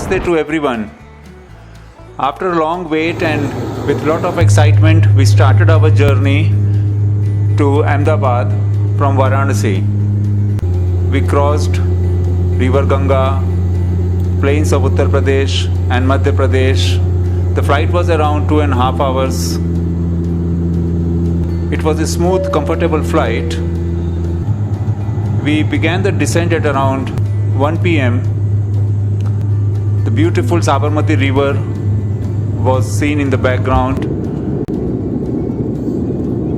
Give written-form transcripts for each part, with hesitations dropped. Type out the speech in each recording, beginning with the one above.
Namaste to everyone. After a long wait and with lot of excitement, we started our journey to Ahmedabad from Varanasi. We crossed River Ganga, plains of Uttar Pradesh and Madhya Pradesh. The flight was around 2.5 hours. It was a smooth, comfortable flight. We began the descent at around 1 p.m. The beautiful Sabarmati river was seen in the background.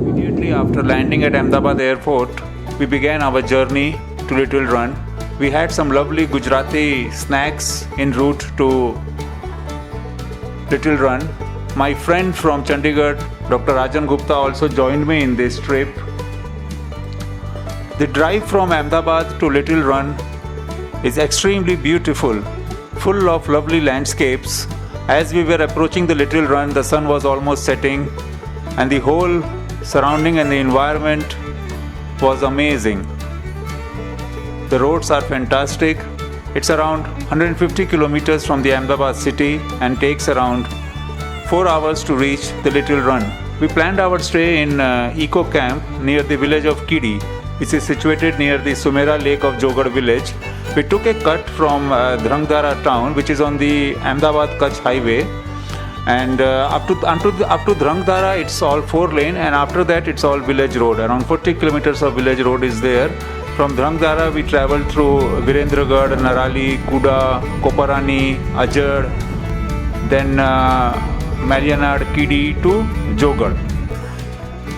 Immediately after landing at Ahmedabad airport, we began our journey to Little Run. We had some lovely Gujarati snacks en route to Little Run. My friend from Chandigarh, Dr. Rajan Gupta, also joined me in this trip. The drive from Ahmedabad to Little Run is extremely beautiful, full of lovely landscapes. As we were approaching the Little Run, the sun was almost setting and the whole surrounding and the environment was amazing. The roads are fantastic. It's around 150 kilometers from the Ahmedabad city and takes around 4 hours to reach the Little Run. We planned our stay in Eco Camp near the village of Kidi, which is situated near the Sumera Lake of Jogad village. We took a cut from Dhrangdara town, which is on the Ahmedabad-Kutch highway, and up to Dhrangdara it's all 4-lane, and after that it's all village road. Around 40 kilometers of village road is there. From Dhrangdara we travelled through Virendragarh, Narali, Kuda, Koparani, Ajad, then Malyanad, Kidi to Jogad.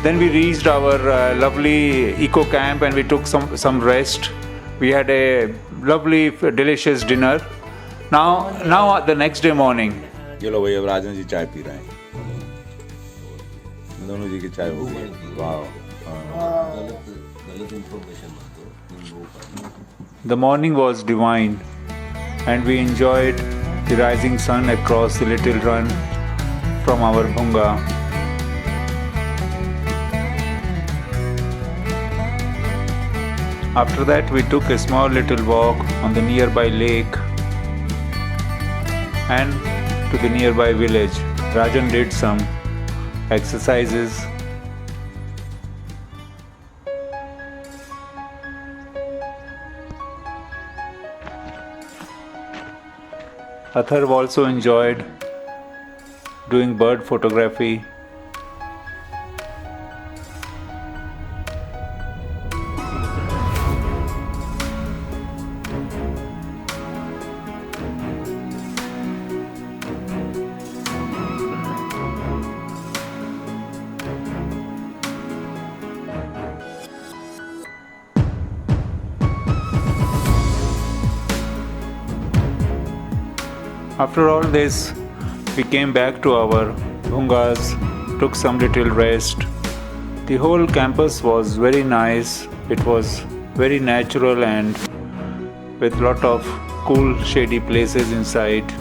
Then we reached our lovely eco camp and we took some rest. We had a lovely, delicious dinner. Now the next day morning. ये लो भाई अब राजन जी चाय P रहे हैं दोनों जी की चाय हो गई वाह The morning was divine and we enjoyed the rising sun across the Little Run from our Bhunga. After that we took a small little walk on the nearby lake and to the nearby village. Rajan did some exercises. Atharv also enjoyed doing bird photography. After all this, we came back to our Bhungas, took some little rest. The whole campus was very nice. It was very natural and with lot of cool, shady places inside.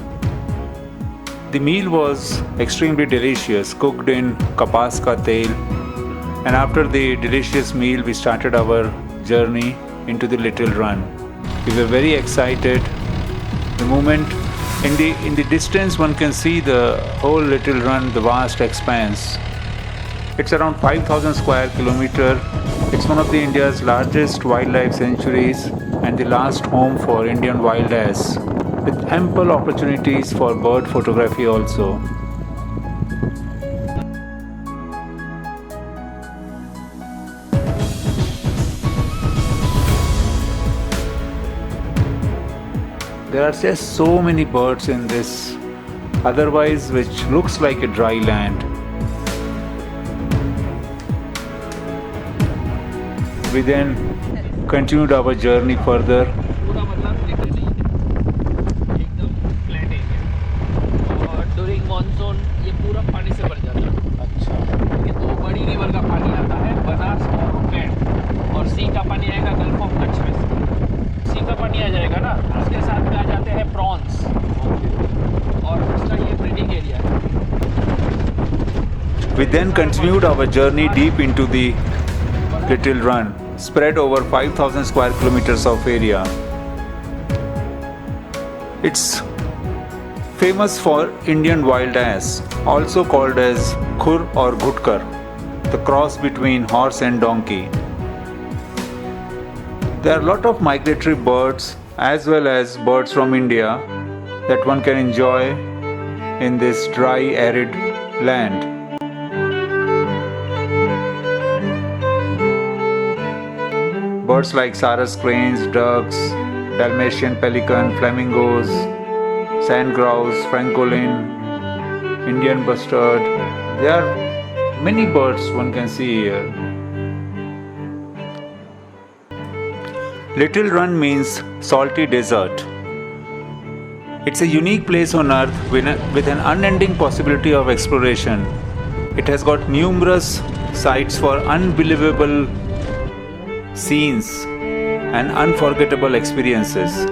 The meal was extremely delicious, cooked in kapas ka tel. And after the delicious meal, we started our journey into the Little Run. We were very excited. The moment in the distance one can see the whole Little Run, the vast expanse. It's around 5,000 square kilometer. It's one of the India's largest wildlife sanctuaries and the last home for Indian wild ass, with ample opportunities for bird photography also. There are just so many birds in this, otherwise which looks like a dry land. We then continued our journey further. पूरा मतलब literally एकदम flat area और during monsoon ये पूरा पानी से भर जाता है। अच्छा, ये दो बड़ी रिवर का पानी आता है, बनास और कैंट, और सी का पानी आएगा गल्फ ऑफ कच्छ में से। सी का पानी आ जाएगा ना, उसके साथ में आ जाते हैं प्रॉन्स और उसका ये ब्रीडिंग एरिया है। We then continued our journey deep into the Little Run, spread over 5,000 square kilometers of area. It's famous for Indian wild ass, also called as khur or ghutkar, the cross between horse and donkey. There are a lot of migratory birds as well as birds from India that one can enjoy in this dry, arid land. Birds like Sarus cranes, ducks, Dalmatian pelican, flamingos, sand grouse, francolin, Indian bustard. There are many birds one can see here. Little Run means salty desert. It's a unique place on earth with an unending possibility of exploration. It has got numerous sites for unbelievable scenes and unforgettable experiences.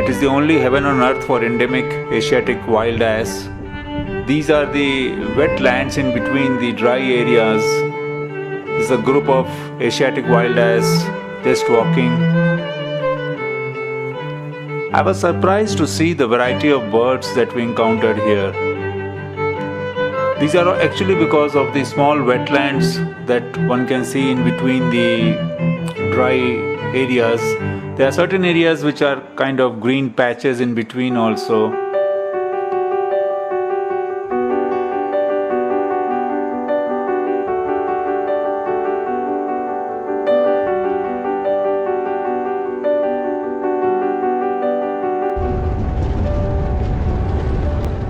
It is the only heaven on earth for endemic Asiatic wild ass. These are the wetlands in between the dry areas. This is a group of Asiatic wild ass just walking. I was surprised to see the variety of birds that we encountered here. These are actually because of the small wetlands that one can see in between the dry areas. There are certain areas which are kind of green patches in between also.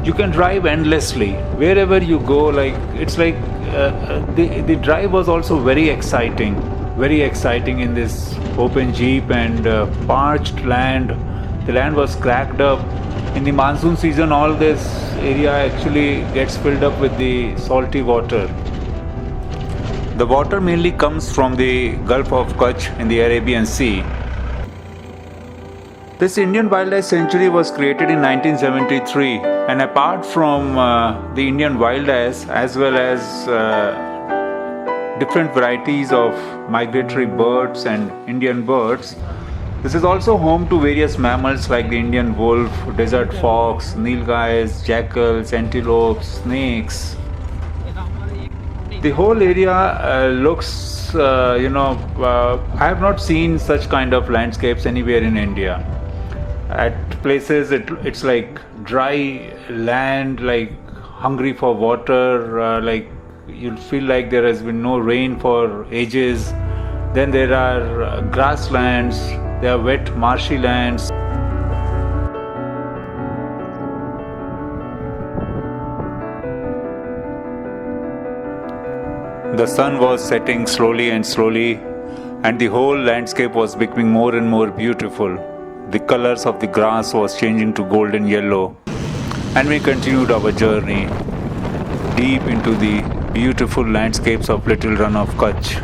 You can drive endlessly wherever you go. Like it's like the drive was also very exciting in this open jeep and parched land. The land was cracked up. In the monsoon season, all this area actually gets filled up with the salty water. The water mainly comes from the Gulf of Kutch in the Arabian Sea. This Indian Wildlife Sanctuary was created in 1973, and apart from the Indian wild ass as well as different varieties of migratory birds and Indian birds, this is also home to various mammals like the Indian wolf, desert fox, nilgais, jackals, antelopes, snakes. The whole area looks, I have not seen such kind of landscapes anywhere in India. At places it's like dry land, like hungry for water, like you'll feel like there has been no rain for ages. Then there are grasslands, there are wet marshy lands. The sun was setting slowly and slowly, and the whole landscape was becoming more and more beautiful. The colors of the grass was changing to golden yellow, and we continued our journey deep into the beautiful landscapes of Little Run of Kutch.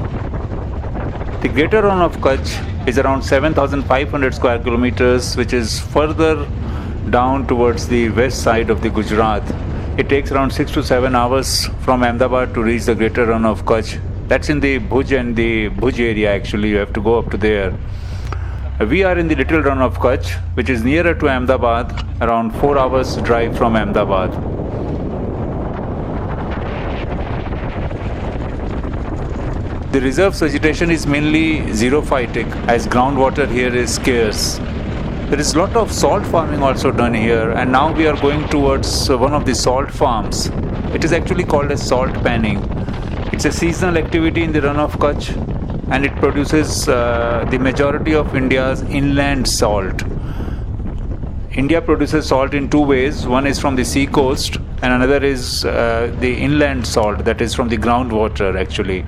The Greater Run of Kutch is around 7,500 square kilometers, which is further down towards the west side of the Gujarat. It takes around 6 to 7 hours from Ahmedabad to reach the Greater Run of Kutch. That's in the Bhuj and the Bhuj area actually. You have to go up to there. We are in the Little Run of Kutch, which is nearer to Ahmedabad, around 4 hours drive from Ahmedabad. The reserve's vegetation is mainly xerophytic, as groundwater here is scarce. There is a lot of salt farming also done here, and now we are going towards one of the salt farms. It is actually called as salt panning. It's a seasonal activity in the Run of Kutch, and it produces the majority of India's inland salt. India produces salt in two ways. One is from the sea coast, and another is the inland salt, that is from the groundwater actually.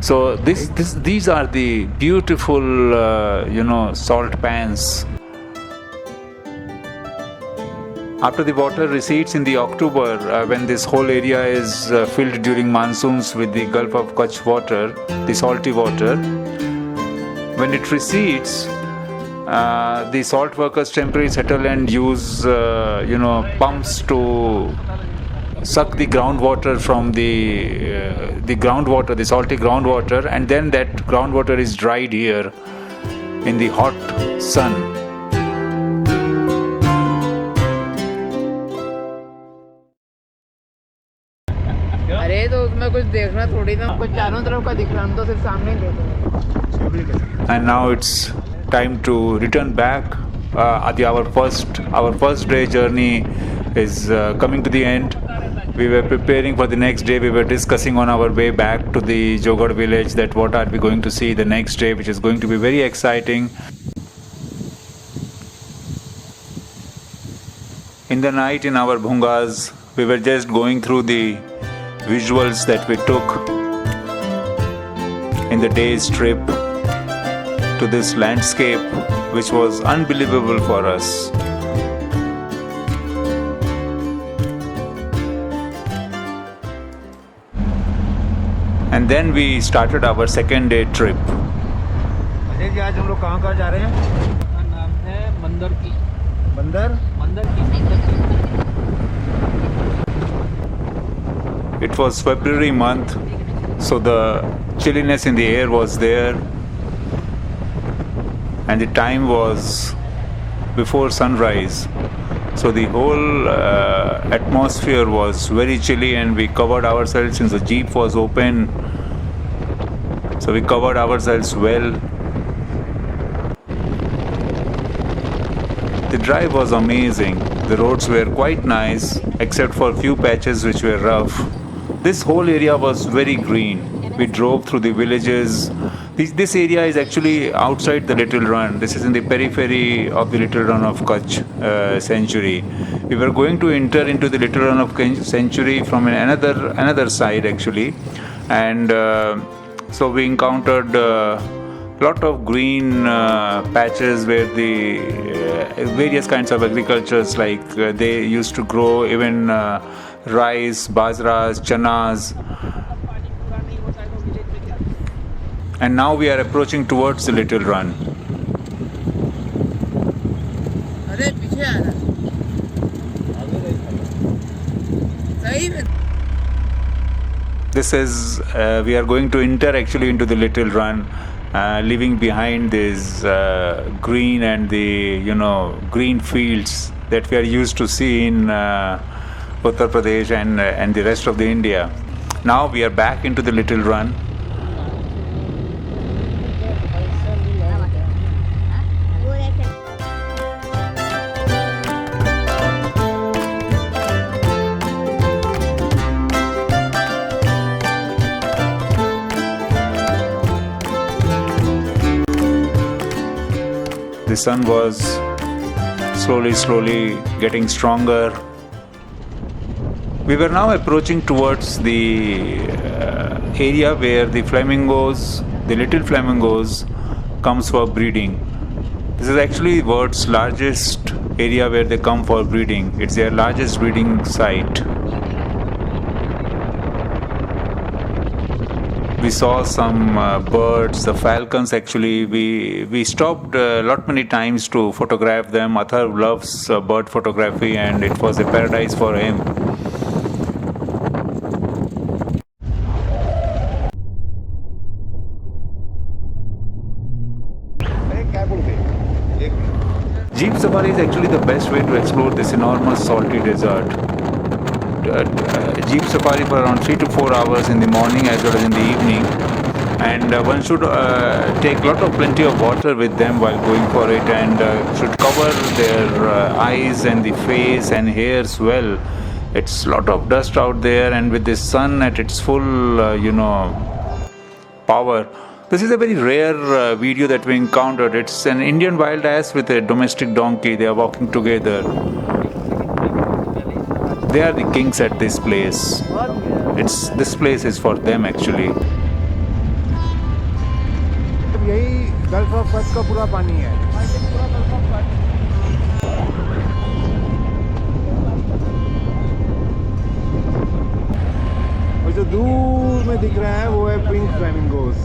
So these are the beautiful salt pans. After the water recedes in the October, when this whole area is filled during monsoons with the Gulf of Kutch water, the salty water, when it recedes, the salt workers temporarily settle and use pumps to suck the groundwater from the groundwater, the salty groundwater, and then that groundwater is dried here in the hot sun. गए तो उसमें कुछ देखना थोड़ी ना, कुछ चारों तरफ का दिख रहा, हम तो सिर्फ सामने ही देख रहे हैं। And now it's time to return back. Our first day journey is coming to the end. We were preparing for the next day. We were discussing on our way back to the Jogad village that what are we going to see the next day, which is going to be very exciting. In the night in our bhungas, we were just going through the visuals that we took in the day's trip to this landscape, which was unbelievable for us. And then we started our second day trip. Ajay ji, आज हम लोग कहाँ जा रहे हैं? इसका नाम है मंदर की बंदर It was February month, so the chilliness in the air was there, and the time was before sunrise. So the whole atmosphere was very chilly, and we covered ourselves since the jeep was open. So we covered ourselves well. The drive was amazing. The roads were quite nice, except for a few patches which were rough. This whole area was very green. We drove through the villages. This area is actually outside the Little Run. This is in the periphery of the Little Run of Kutch Sanctuary. We were going to enter into the Little Run of Sanctuary from another side actually, and so we encountered lot of green patches where the various kinds of agricultures, like they used to grow even rice, bajras, chanas. And now we are approaching towards the Little Run. अरे पीछे आ रहा सही में। This is we are going to enter actually into the Little Run, leaving behind this green and the green fields that we are used to see in Uttar Pradesh and the rest of the India. Now we are back into the Little Run. The sun was slowly getting stronger. We were now approaching towards the area where the little flamingos comes for breeding. This is actually the world's largest area where they come for breeding. It's their largest breeding site. We saw some birds, the falcons actually. We stopped many times to photograph them. Athar loves bird photography, and it was a paradise for him. Jeep safari is actually the best way to explore this enormous salty desert. Jeep safari for around 3 to 4 hours in the morning as well as in the evening, and one should take plenty of water with them while going for it, and should cover their eyes and the face and hairs well. It's lot of dust out there, and with the sun at its full power. This is a very rare video that we encountered. It's an Indian wild ass with a domestic donkey. They are walking together. They are the kings at this place. This place is for them actually. यही gulf of Kutch का पूरा पानी है। और जो दूर में दिख रहा है वो है पिंक फ्लेमिंगोस।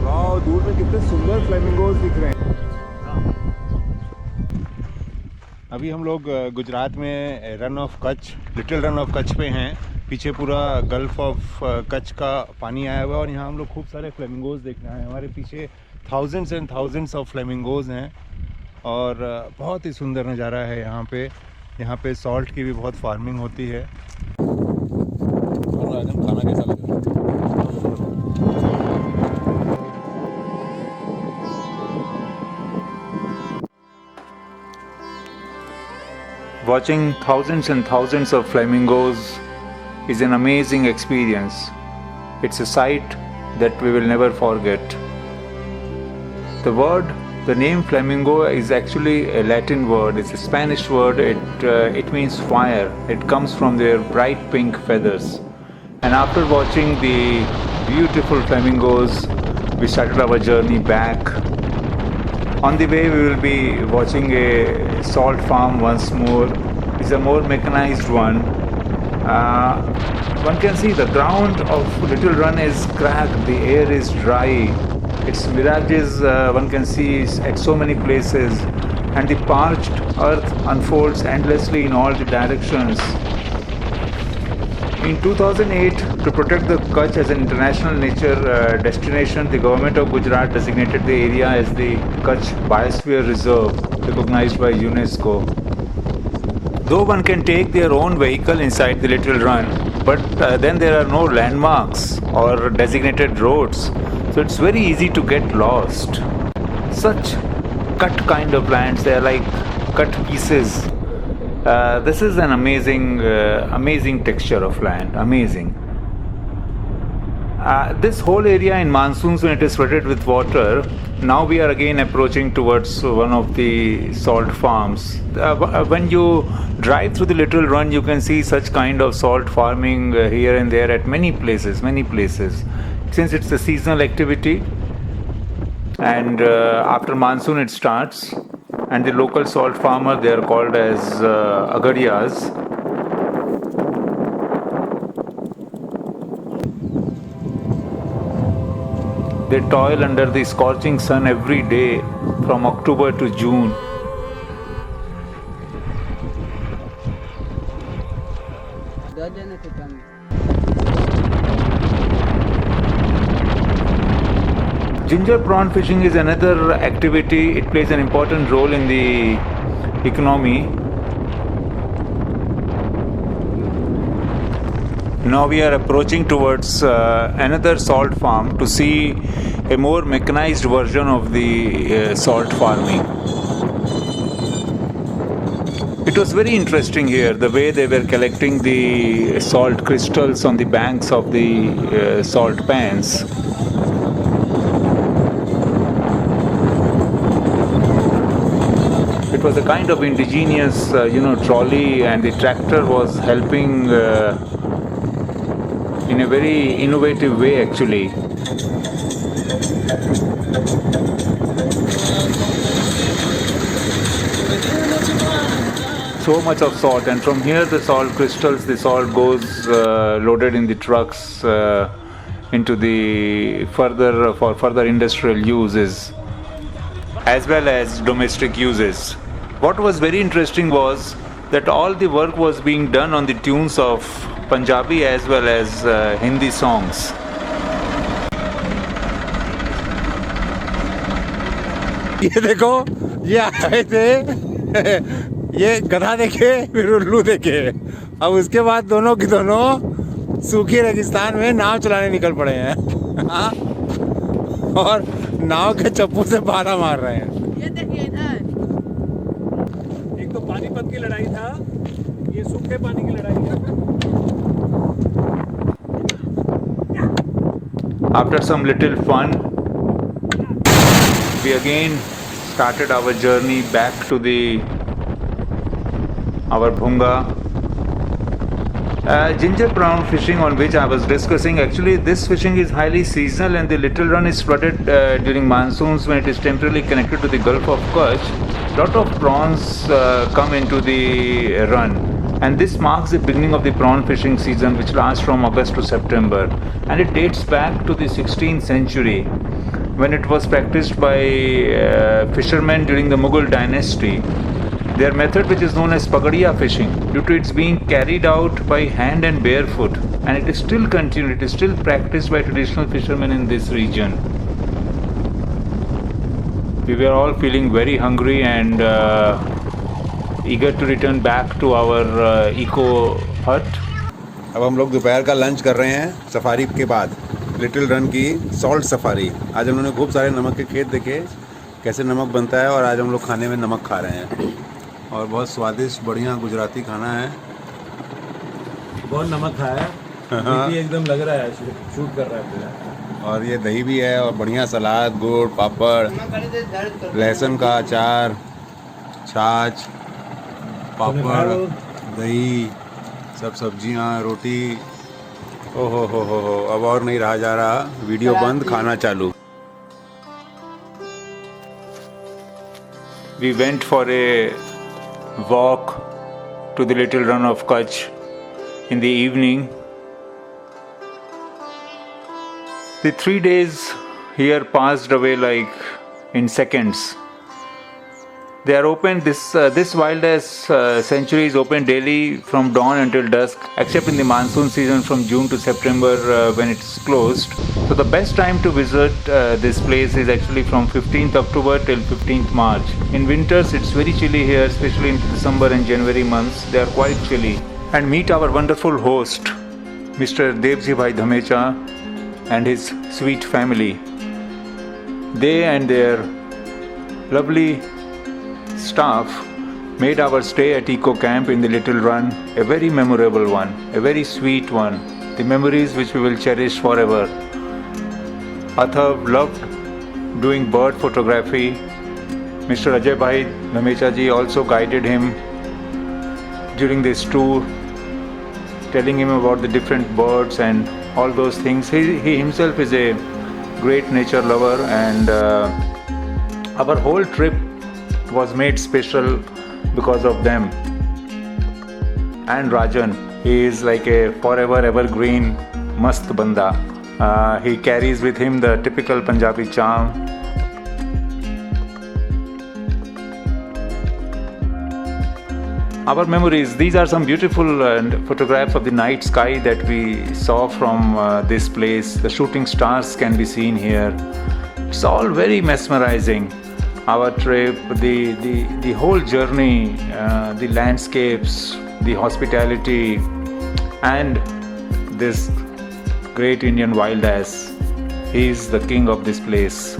वाह, दूर में कितने सुंदर फ्लेमिंगोस दिख रहे हैं। अभी हम लोग गुजरात में run of Kutch, little run of Kutch पे हैं। पीछे पूरा गल्फ ऑफ कच्छ का पानी आया हुआ है, और यहाँ हम लोग खूब सारे फ्लेमिंगोज देख रहे हैं। हमारे पीछे thousands and thousands of flamingos हैं, और बहुत ही सुंदर नज़ारा है यहाँ पे। यहाँ पे सॉल्ट की भी बहुत फार्मिंग होती है। और राजन खाना कैसा लगा? Watching thousands and thousands of flamingos is an amazing experience. It's a sight that we will never forget. The name flamingo is actually a Latin word. It's a Spanish word. It means fire. It comes from their bright pink feathers. And after watching the beautiful flamingos, we started our journey back. On the way, we will be watching a salt farm once more. It's a more mechanized one. One can see the ground of Little Run is cracked, the air is dry. Its mirages one can see at so many places, and the parched earth unfolds endlessly in all the directions. In 2008, to protect the Kutch as an international nature destination, the government of Gujarat designated the area as the Kutch Biosphere Reserve, recognized by UNESCO. Though one can take their own vehicle inside the Little Run, but then there are no landmarks or designated roads, so it's very easy to get lost. Such cut kind of lands, they are like cut pieces. This is an amazing texture of land, amazing. This whole area in monsoons, when it is flooded with water, now we are again approaching towards one of the salt farms. When you drive through the Little Run, you can see such kind of salt farming here and there at many places. Since it's a seasonal activity, and after monsoon it starts, and the local salt farmer, they are called as agadiyas. They toil under the scorching sun every day from October to June. Ginger prawn fishing is another activity. It plays an important role in the economy. Now we are approaching towards another salt farm to see a more mechanized version of the salt farming. It was very interesting here, the way they were collecting the salt crystals on the banks of the salt pans. It was a kind of indigenous, trolley, and the tractor was helping in a very innovative way, actually. So much of salt, and from here the salt crystals, the salt goes loaded in the trucks into the further industrial uses as well as domestic uses. What was very interesting was that all the work was being done on the tunes of Punjabi as well as Hindi songs. ये देखो, ये आए थे, ये गधा देखे फिर उल्लू देखे, अब उसके बाद दोनों की दोनों सूखी रेगिस्तान में नाव चलाने निकल पड़े हैं और नाव के चप्पू से पारा मार रहे हैं। ये देखिए इधर, एक तो पानीपत की लड़ाई था, ये सूखे पानी की लड़ाई है। After some little fun, we again started our journey back to our bhunga. Ginger prawn fishing, on which I was discussing, actually this fishing is highly seasonal, and the Little Run is flooded during monsoons when it is temporarily connected to the Gulf of Kutch. Lot of prawns come into the run, and this marks the beginning of the prawn fishing season, which lasts from August to September, and it dates back to the 16th century when it was practiced by fishermen during the Mughal dynasty. Their method, which is known as pagadiya fishing, due to its being carried out by hand and barefoot, and it is still continued, it is still practiced by traditional fishermen in this region. We were all feeling very hungry and eager to return back to our eco hut. अब हम लोग दोपहर का lunch कर रहे हैं safari के बाद, लिटिल रन की सॉल्ट सफारी। आज हम लोगों ने खूब सारे नमक के खेत देखे कैसे नमक बनता है, और आज हम लोग खाने में नमक खा रहे हैं और बहुत स्वादिष्ट बढ़िया गुजराती खाना है। बहुत नमक खाया है, बीपी एकदम लग रहा है, शूट कर रहा है पूरा। और ये दही भी है और बढ़िया सलाद, गुड़, पापड़, लहसुन का अचार, छाछ, पापड़, दही, सब सब्जियां, रोटी। ओहो हो, अब और नहीं रहा जा रहा, वीडियो बंद, खाना चालू। We went for a walk to the little run of Kutch in the evening. The 3 days here passed away like in seconds. They are open. This wilderness sanctuary is open daily from dawn until dusk, except in the monsoon season from June to September when it's closed. So the best time to visit this place is actually from 15th October till 15th March. In winters it's very chilly here, especially in December and January months. They are quite chilly. And meet our wonderful host, Mr. Devji Bhai Dhamecha and his sweet family. They and their lovely staff made our stay at Eco Camp in the Little Run a very memorable one, a very sweet one. The memories which we will cherish forever. Athav loved doing bird photography. Mr. Ajay Bhai Dhamecha ji also guided him during this tour, telling him about the different birds and all those things. He himself is a great nature lover, and our whole trip was made special because of them. And Rajan, he is like a forever evergreen mast banda. He carries with him the typical Punjabi charm. Our memories, these are some beautiful photographs of the night sky that we saw from this place. The shooting stars can be seen here. It's all very mesmerizing. Our trip, the whole journey, the landscapes, the hospitality, and this great Indian wild ass. He is the king of this place.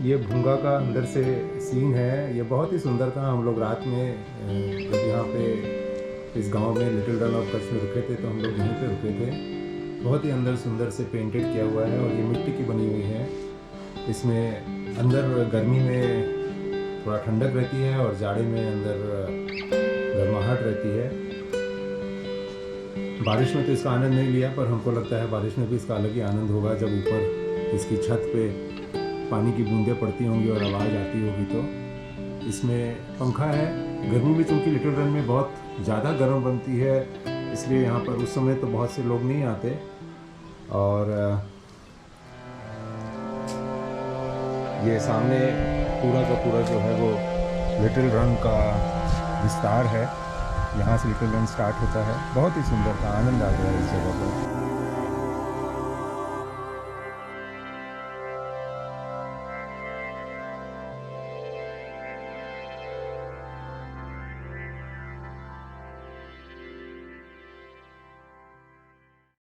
ये भूंगा का अंदर से scene है, ये बहुत ही सुंदर था। हम लोग रात में जब यहाँ पे इस गांव में लिटिल रन ऑफ कच्छ में रुके थे तो हम लोग यहीं पे रुके थे। बहुत ही अंदर सुंदर से पेंटेड किया हुआ है और ये मिट्टी की बनी हुई है। इसमें अंदर गर्मी में थोड़ा ठंडक रहती है और जाड़े में अंदर गर्माहट रहती है। बारिश में तो इसका आनंद नहीं लिया, पर हमको लगता है बारिश में भी इसका अलग ही आनंद होगा जब ऊपर इसकी छत पे पानी की बूंदें पड़ती होंगी और आवाज़ आती होगी। तो इसमें पंखा है। गर्मी में चूँकि लिटिल रन में बहुत ज़्यादा गर्म बनती है, इसलिए यहाँ पर उस समय तो बहुत से लोग नहीं आते। और ये सामने पूरा का पूरा जो है वो लिटिल रन का विस्तार है। यहाँ से लिटिल रन स्टार्ट होता है। बहुत ही सुंदर था, आनंद आ गया इस जगह।